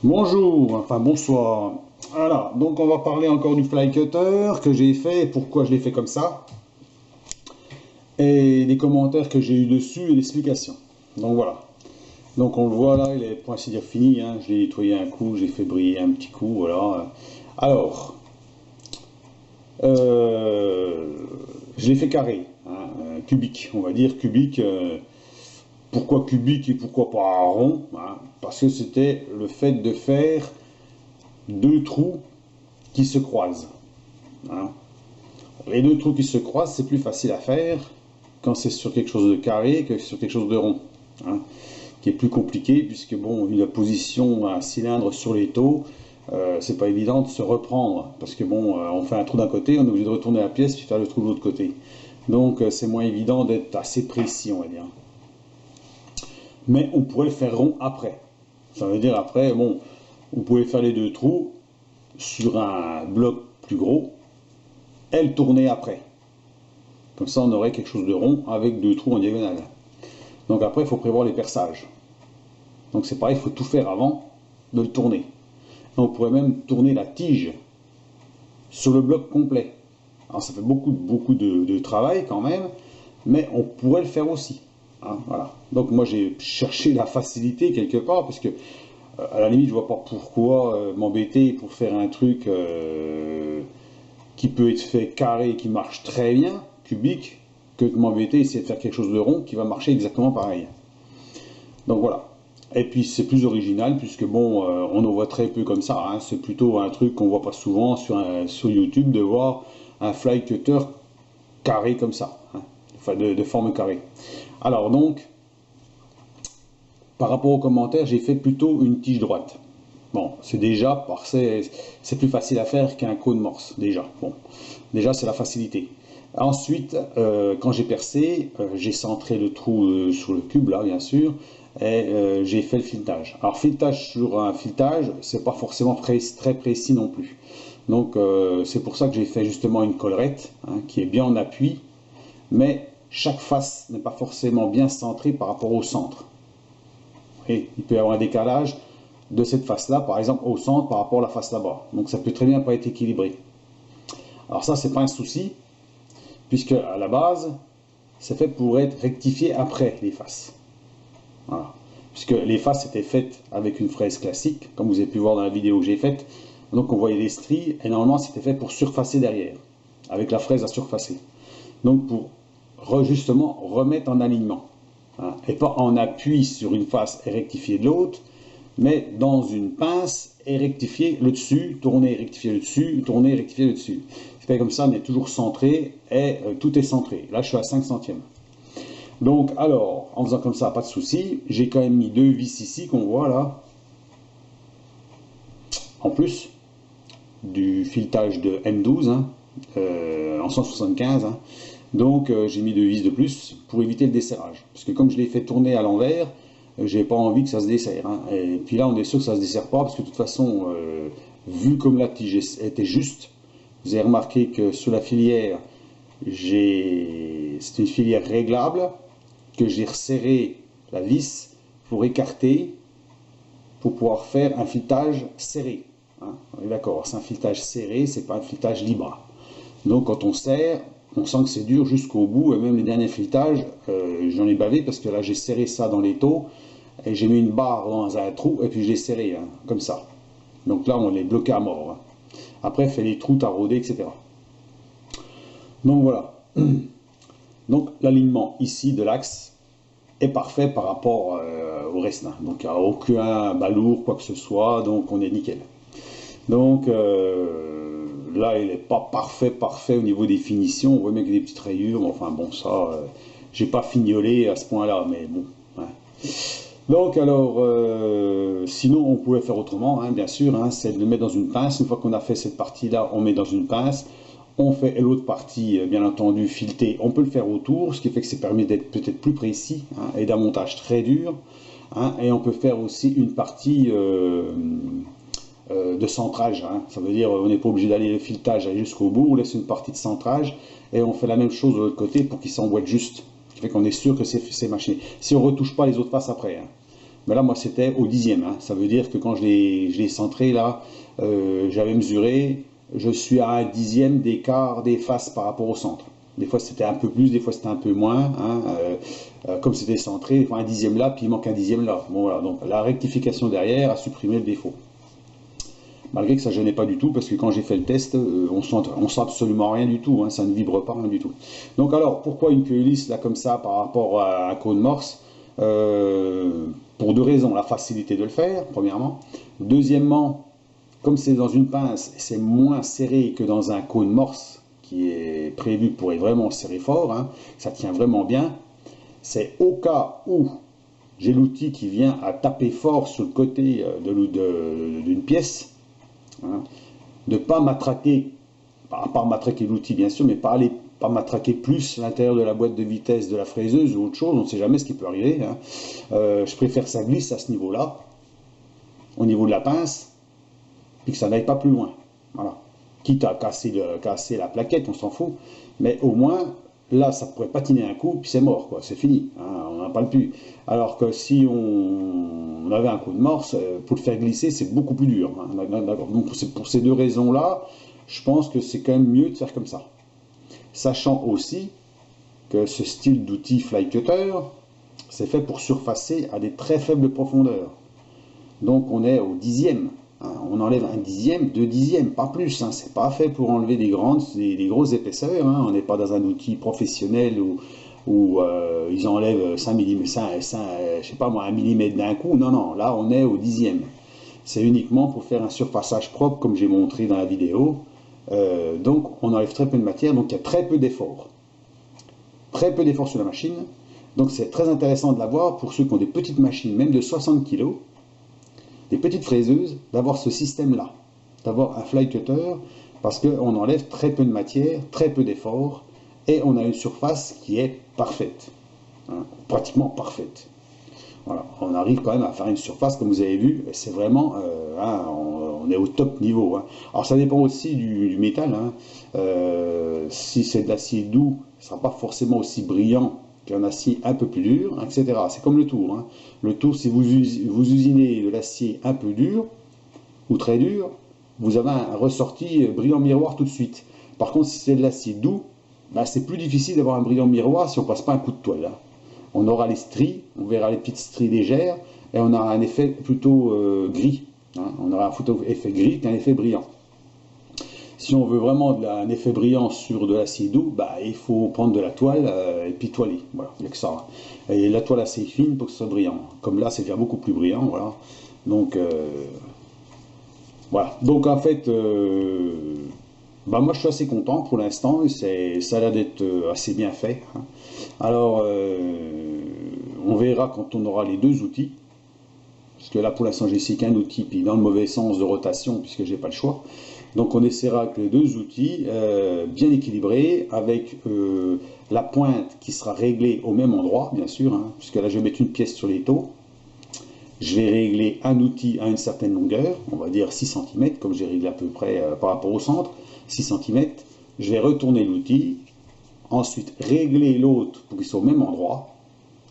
Bonjour, enfin bonsoir. Voilà, donc on va parler encore du fly cutter que j'ai fait, pourquoi je l'ai fait comme ça, et les commentaires que j'ai eu dessus et l'explication. Donc voilà. Donc on le voit là, il est pour ainsi dire fini, hein. Je l'ai nettoyé un coup, j'ai fait briller un petit coup, voilà. Alors, euh, je l'ai fait carré, hein, cubique, on va dire cubique. Pourquoi cubique et pourquoi pas rond, hein, parce que c'était le fait de faire deux trous qui se croisent, hein. Les deux trous qui se croisent, c'est plus facile à faire quand c'est sur quelque chose de carré que sur quelque chose de rond, hein, qui est plus compliqué puisque bon, la position d'un cylindre sur les taux, c'est pas évident de se reprendre parce que bon, on fait un trou d'un côté, on est obligé de retourner la pièce puis faire le trou de l'autre côté. Donc c'est moins évident d'être assez précis, on va dire. Mais on pourrait le faire rond après. Ça veut dire après, bon, vous pouvez faire les deux trous sur un bloc plus gros et le tourner après. Comme ça, on aurait quelque chose de rond avec deux trous en diagonale. Donc après, il faut prévoir les perçages. Donc c'est pareil, il faut tout faire avant de le tourner. On pourrait même tourner la tige sur le bloc complet. Alors ça fait beaucoup de travail quand même, mais on pourrait le faire aussi, hein, voilà. Donc moi j'ai cherché la facilité quelque part, parce que à la limite je vois pas pourquoi m'embêter pour faire un truc qui peut être fait carré et qui marche très bien, cubique, que de m'embêter et essayer de faire quelque chose de rond qui va marcher exactement pareil. Donc voilà. Et puis c'est plus original puisque bon, on en voit très peu comme ça, hein. C'est plutôt un truc qu'on voit pas souvent sur YouTube de voir un fly cutter carré comme ça, hein. Enfin de forme carrée. Alors donc, par rapport aux commentaires, j'ai fait plutôt une tige droite. Bon, c'est plus facile à faire qu'un cône morse, déjà. Bon, déjà, c'est la facilité. Ensuite, quand j'ai percé, j'ai centré le trou sur le cube, là, bien sûr, et j'ai fait le filetage. Alors, filetage sur un filetage, c'est pas forcément très précis non plus. Donc, c'est pour ça que j'ai fait justement une collerette, hein, qui est bien en appui, mais chaque face n'est pas forcément bien centrée par rapport au centre. Et il peut y avoir un décalage de cette face-là, par exemple au centre par rapport à la face là-bas. Donc ça peut très bien pas être équilibré. Alors ça, c'est pas un souci, puisque à la base, c'est fait pour être rectifié après les faces. Voilà. Puisque les faces étaient faites avec une fraise classique, comme vous avez pu voir dans la vidéo que j'ai faite. Donc on voyait les stries, et normalement c'était fait pour surfacer derrière, avec la fraise à surfacer. Donc pour justement remettre en alignement, hein, et pas en appui sur une face et rectifier de l'autre, mais dans une pince et rectifier le dessus, tourner, rectifier le dessus, tourner, rectifier le dessus. C'est fait comme ça, on est toujours centré et tout est centré. Là, je suis à 5 centièmes. Donc, alors, en faisant comme ça, pas de souci. J'ai quand même mis deux vis ici qu'on voit là, en plus du filetage de M12, hein, en 175. Hein. Donc, j'ai mis deux vis de plus pour éviter le desserrage. Parce que comme je l'ai fait tourner à l'envers, j'ai pas envie que ça se desserre, hein. Et puis là, on est sûr que ça se desserre pas, parce que de toute façon, vu comme la tige était juste, vous avez remarqué que sur la filière, c'est une filière réglable, que j'ai resserré la vis pour écarter, pour pouvoir faire un filetage serré, hein. On est d'accord, c'est un filetage serré, c'est pas un filetage libre. Donc quand on serre, on sent que c'est dur jusqu'au bout, et même les derniers filetages, j'en ai bavé parce que là j'ai serré ça dans les taux, et j'ai mis une barre dans un trou, et puis je l'ai serré, hein, comme ça. Donc là on les bloqué à mort, hein. Après fait les trous taraudés, etc. Donc voilà. Donc l'alignement ici de l'axe est parfait par rapport au reste, hein. Donc il n'y a aucun balourd, quoi que ce soit, donc on est nickel. Donc là, il n'est pas parfait au niveau des finitions. On voit même qu'il y a des petites rayures. Enfin bon, ça, j'ai pas fignolé à ce point-là, mais bon, hein. Donc alors, sinon on pouvait faire autrement, hein, bien sûr, hein, c'est de le mettre dans une pince. Une fois qu'on a fait cette partie-là, on met dans une pince. On fait l'autre partie, bien entendu, filetée. On peut le faire autour, ce qui fait que c'est permis d'être peut-être plus précis, hein, et d'un montage très dur, hein. Et on peut faire aussi une partie de centrage, hein. Ça veut dire on n'est pas obligé d'aller le filetage jusqu'au bout, on laisse une partie de centrage et on fait la même chose de l'autre côté pour qu'il s'emboîte juste. Ce qui fait qu'on est sûr que c'est machiné. Si on ne retouche pas les autres faces après, hein. Mais là, moi, c'était au dixième, hein. Ça veut dire que quand je l'ai centré, là, j'avais mesuré, je suis à un dixième d'écart des faces par rapport au centre. Des fois, c'était un peu plus, des fois, c'était un peu moins, hein. Comme c'était centré, des fois, un dixième là, puis il manque un dixième là. Bon, voilà, donc la rectification derrière a supprimé le défaut. Malgré que ça ne gênait pas du tout, parce que quand j'ai fait le test, on sent absolument rien du tout, hein, ça ne vibre pas, rien du tout. Donc alors, pourquoi une queue lisse là comme ça par rapport à un cône morse? Pour deux raisons, la facilité de le faire, premièrement. Deuxièmement, comme c'est dans une pince, c'est moins serré que dans un cône morse qui est prévu pour être vraiment serré fort, hein, ça tient vraiment bien. C'est au cas où j'ai l'outil qui vient à taper fort sur le côté d'une pièce, hein, de ne pas matraquer, à part matraquer l'outil bien sûr, mais pas matraquer plus l'intérieur de la boîte de vitesse de la fraiseuse ou autre chose, on ne sait jamais ce qui peut arriver, hein. Je préfère que ça glisse à ce niveau-là, au niveau de la pince, puis que ça n'aille pas plus loin. Voilà. Quitte à casser la plaquette, on s'en fout, mais au moins, là, ça pourrait patiner un coup, puis c'est mort, quoi, c'est fini, hein, on n'en parle plus. Alors que si on avait un coup de morse, pour le faire glisser, c'est beaucoup plus dur, hein. Donc pour ces deux raisons-là, je pense que c'est quand même mieux de faire comme ça. Sachant aussi que ce style d'outil fly cutter, c'est fait pour surfacer à des très faibles profondeurs. Donc on est au dixième. Hein, on enlève un dixième, deux dixièmes, pas plus. Hein, c'est pas fait pour enlever des grosses épaisseurs. Hein, on n'est pas dans un outil professionnel où ils enlèvent 5 mm, je sais pas moi, 1 mm d'un coup. Non, non, là on est au dixième. C'est uniquement pour faire un surfaçage propre, comme j'ai montré dans la vidéo. Donc on enlève très peu de matière, donc il y a très peu d'efforts. Très peu d'efforts sur la machine. Donc c'est très intéressant de l'avoir pour ceux qui ont des petites machines, même de 60 kg, des petites fraiseuses, d'avoir ce système-là, d'avoir un fly cutter, parce qu'on enlève très peu de matière, très peu d'efforts, et on a une surface qui est parfaite, hein, pratiquement parfaite. Voilà, on arrive quand même à faire une surface, comme vous avez vu, c'est vraiment, hein, on est au top niveau, hein. Alors ça dépend aussi du métal, hein. Si c'est de l'acier doux, ce ne sera pas forcément aussi brillant qu'un acier un peu plus dur, etc. C'est comme le tour, hein. Le tour, si vous usinez de l'acier un peu dur, ou très dur, vous avez un ressorti brillant miroir tout de suite. Par contre, si c'est de l'acier doux, bah, c'est plus difficile d'avoir un brillant miroir si on ne passe pas un coup de toile, hein. On aura les stries, on verra les petites stries légères, et on aura un effet plutôt gris, hein. On aura un effet gris qu'un effet brillant. Si on veut vraiment un effet brillant sur de l'acier doux, bah, il faut prendre de la toile et puis toiler. Voilà, il n'y a que ça. Et la toile assez fine pour que ce soit brillant. Comme là, c'est déjà beaucoup plus brillant. Voilà. Donc, voilà. Donc en fait, bah, moi je suis assez content pour l'instant. Ça a l'air d'être assez bien fait, hein. Alors, on verra quand on aura les deux outils. Parce que là, pour l'instant, j'ai essayé qu'un outil, puis dans le mauvais sens de rotation, puisque j'ai pas le choix. Donc, on essaiera avec les deux outils bien équilibrés, avec la pointe qui sera réglée au même endroit, bien sûr, hein, puisque là, je vais mettre une pièce sur les taux. Je vais régler un outil à une certaine longueur, on va dire 6 cm, comme j'ai réglé à peu près par rapport au centre, 6 cm. Je vais retourner l'outil, ensuite régler l'autre pour qu'il soit au même endroit,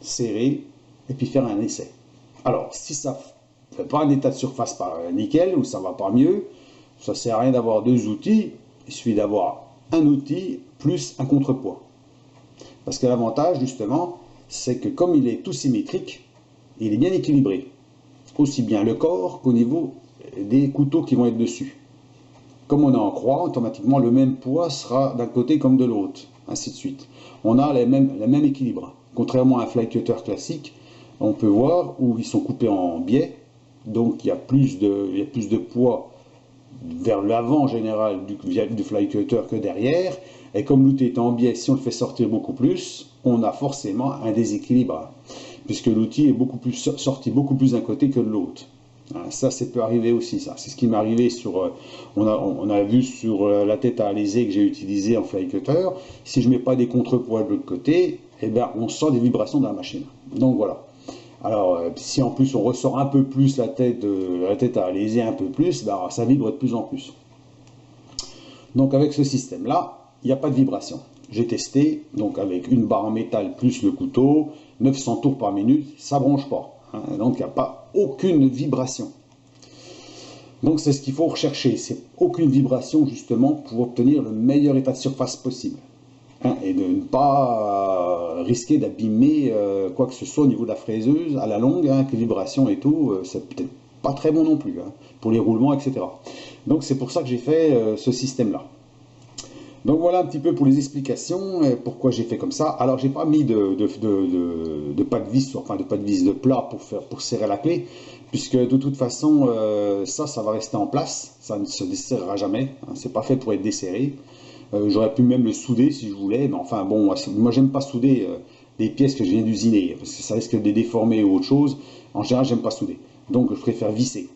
serrer, et puis faire un essai. Alors, si ça ne fait pas un état de surface par nickel, ou ça ne va pas mieux, ça ne sert à rien d'avoir deux outils, il suffit d'avoir un outil plus un contrepoids. Parce que l'avantage, justement, c'est que comme il est tout symétrique, il est bien équilibré. Aussi bien le corps qu'au niveau des couteaux qui vont être dessus. Comme on est en croix, automatiquement le même poids sera d'un côté comme de l'autre, ainsi de suite. On a le même équilibre. Contrairement à un fly cutter classique, on peut voir où ils sont coupés en biais, donc il y a plus de poids vers l'avant général du fly cutter que derrière, et comme l'outil est en biais, si on le fait sortir beaucoup plus, on a forcément un déséquilibre, puisque l'outil est sorti beaucoup plus d'un côté que de l'autre. Ça peut arriver aussi, ça. C'est ce qui m'est arrivé sur... on a vu sur la tête à alésé que j'ai utilisé en fly cutter. Si je ne mets pas des contrepoids de l'autre côté, eh bien, on sent des vibrations dans la machine. Donc voilà. Alors, si en plus on ressort un peu plus la tête à alésé un peu plus, ben, ça vibre de plus en plus. Donc avec ce système-là, il n'y a pas de vibration. J'ai testé, donc avec une barre en métal plus le couteau, 900 tours par minute, ça ne bronche pas. hein, donc il n'y a pas aucune vibration. Donc c'est ce qu'il faut rechercher, c'est aucune vibration justement pour obtenir le meilleur état de surface possible. Hein, et de ne pas risquer d'abîmer quoi que ce soit au niveau de la fraiseuse à la longue, hein, que vibration et tout, c'est peut-être pas très bon non plus, hein, pour les roulements, etc. Donc c'est pour ça que j'ai fait ce système-là. Donc voilà un petit peu pour les explications, et pourquoi j'ai fait comme ça. Alors j'ai pas mis de pas de vis, enfin de pas de vis de plat pour serrer la clé, puisque de toute façon ça va rester en place, ça ne se desserrera jamais, hein, c'est pas fait pour être desserré. J'aurais pu même le souder si je voulais, mais enfin bon, moi j'aime pas souder des pièces que je viens d'usiner, parce que ça risque de les déformer ou autre chose. En général j'aime pas souder, donc je préfère visser.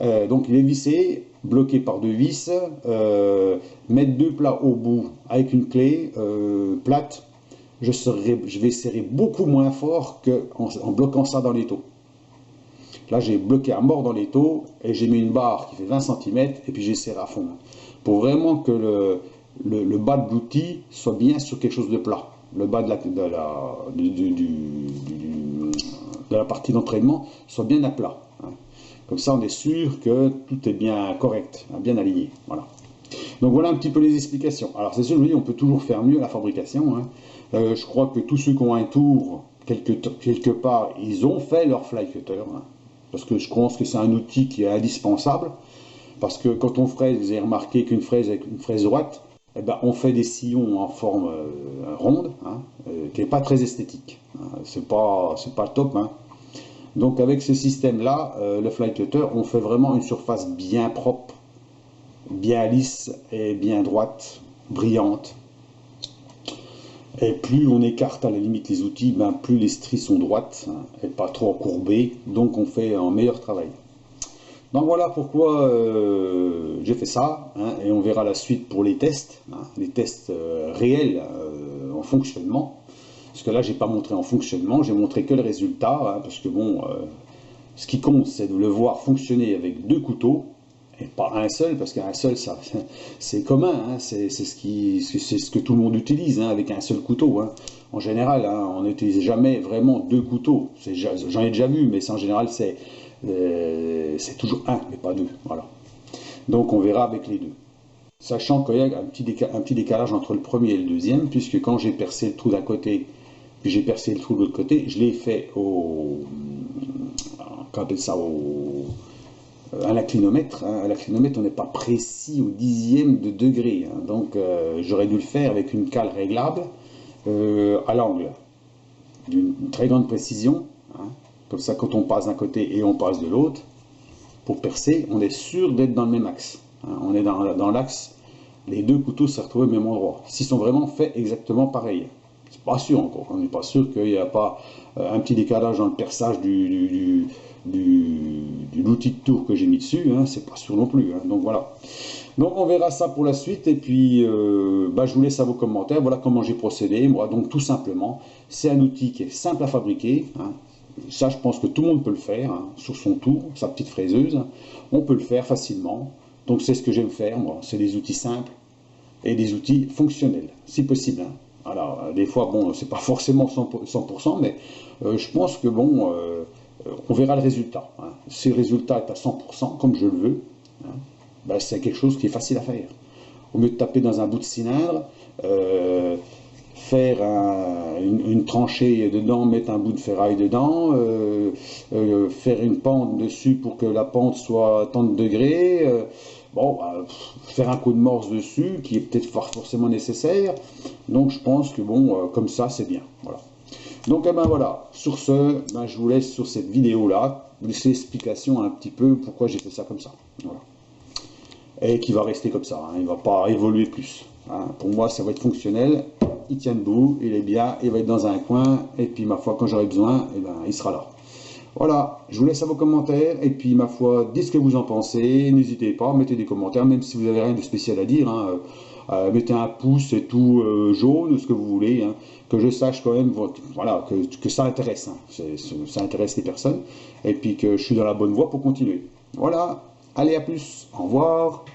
Donc il est vissé, bloqué par deux vis, mettre deux plats au bout avec une clé plate, je vais serrer beaucoup moins fort qu'en bloquant ça dans l'étau. Là j'ai bloqué à mort dans l'étau et j'ai mis une barre qui fait 20 cm et puis j'ai serré à fond. Pour vraiment que le bas de l'outil soit bien sur quelque chose de plat. Le bas de la partie d'entraînement soit bien à plat. Hein. Comme ça, on est sûr que tout est bien correct, bien aligné. Voilà. Donc voilà un petit peu les explications. Alors c'est sûr, on peut toujours faire mieux la fabrication. Hein. Je crois que tous ceux qui ont un tour, quelque part, ils ont fait leur fly cutter. Hein. Parce que je pense que c'est un outil qui est indispensable. Parce que quand on fraise, vous avez remarqué qu'une fraise avec une fraise droite, eh ben, on fait des sillons en forme ronde, hein, qui n'est pas très esthétique. Hein. C'est pas le top. Hein. Donc avec ce système-là, le fly cutter, on fait vraiment une surface bien propre, bien lisse et bien droite, brillante. Et plus on écarte à la limite les outils, ben, plus les stries sont droites, hein, et pas trop courbées, donc on fait un meilleur travail. Donc voilà pourquoi j'ai fait ça, hein, et on verra la suite pour les tests, hein, les tests réels en fonctionnement. Parce que là, j'ai pas montré en fonctionnement, j'ai montré que le résultat, hein, parce que bon, ce qui compte, c'est de le voir fonctionner avec deux couteaux, et pas un seul, parce qu'un seul, ça, c'est commun, hein, c'est ce que tout le monde utilise, hein, avec un seul couteau. Hein. En général, hein, on n'utilise jamais vraiment deux couteaux. J'en ai déjà vu, mais en général, c'est toujours un, mais pas deux. Voilà. Donc on verra avec les deux. Sachant qu'il y a un petit décalage entre le premier et le deuxième, puisque quand j'ai percé le trou d'un côté, puis j'ai percé le trou de l'autre côté, je l'ai fait qu'on appelle ça à l'inclinomètre. Hein. À l'inclinomètre, on n'est pas précis au dixième de degré. Hein. Donc j'aurais dû le faire avec une cale réglable à l'angle, d'une très grande précision. Hein. Comme ça, quand on passe d'un côté et on passe de l'autre, pour percer, on est sûr d'être dans le même axe. Hein. On est dans l'axe, les deux couteaux se retrouvent au même endroit. S'ils sont vraiment faits exactement pareil. C'est pas sûr encore. On n'est pas sûr qu'il n'y a pas un petit décalage dans le perçage de l'outil de tour que j'ai mis dessus. Hein. C'est pas sûr non plus. Hein. Donc voilà. Donc on verra ça pour la suite. Et puis je vous laisse à vos commentaires. Voilà comment j'ai procédé. Moi, donc tout simplement, c'est un outil qui est simple à fabriquer. Hein. Ça, je pense que tout le monde peut le faire, hein, sur son tour, sa petite fraiseuse. On peut le faire facilement. Donc c'est ce que j'aime faire, moi. C'est des outils simples et des outils fonctionnels, si possible. Hein. Alors, des fois, bon, c'est pas forcément 100%, mais je pense que, bon, on verra le résultat. Hein. Si le résultat est à 100%, comme je le veux, hein, ben, c'est quelque chose qui est facile à faire. Au lieu de taper dans un bout de cylindre, faire une tranchée dedans, mettre un bout de ferraille dedans, faire une pente dessus pour que la pente soit à tant de degrés, faire un coup de morse dessus, qui est peut-être pas forcément nécessaire. Donc je pense que bon, comme ça c'est bien. Voilà. Donc ben voilà, sur ce, ben, je vous laisse sur cette vidéo-là, vous laisser l'explication un petit peu pourquoi j'ai fait ça comme ça. Voilà. Et qui va rester comme ça, hein, il ne va pas évoluer plus. Hein. Pour moi, ça va être fonctionnel, il tient debout, il est bien, il va être dans un coin, et puis ma foi, quand j'aurai besoin, eh ben, il sera là. Voilà, je vous laisse à vos commentaires, et puis ma foi, dites ce que vous en pensez, n'hésitez pas, mettez des commentaires, même si vous n'avez rien de spécial à dire, hein, mettez un pouce et tout jaune, ce que vous voulez, hein, que je sache quand même, voilà, que ça intéresse, hein, ça intéresse les personnes, et puis que je suis dans la bonne voie pour continuer. Voilà, allez à plus, au revoir.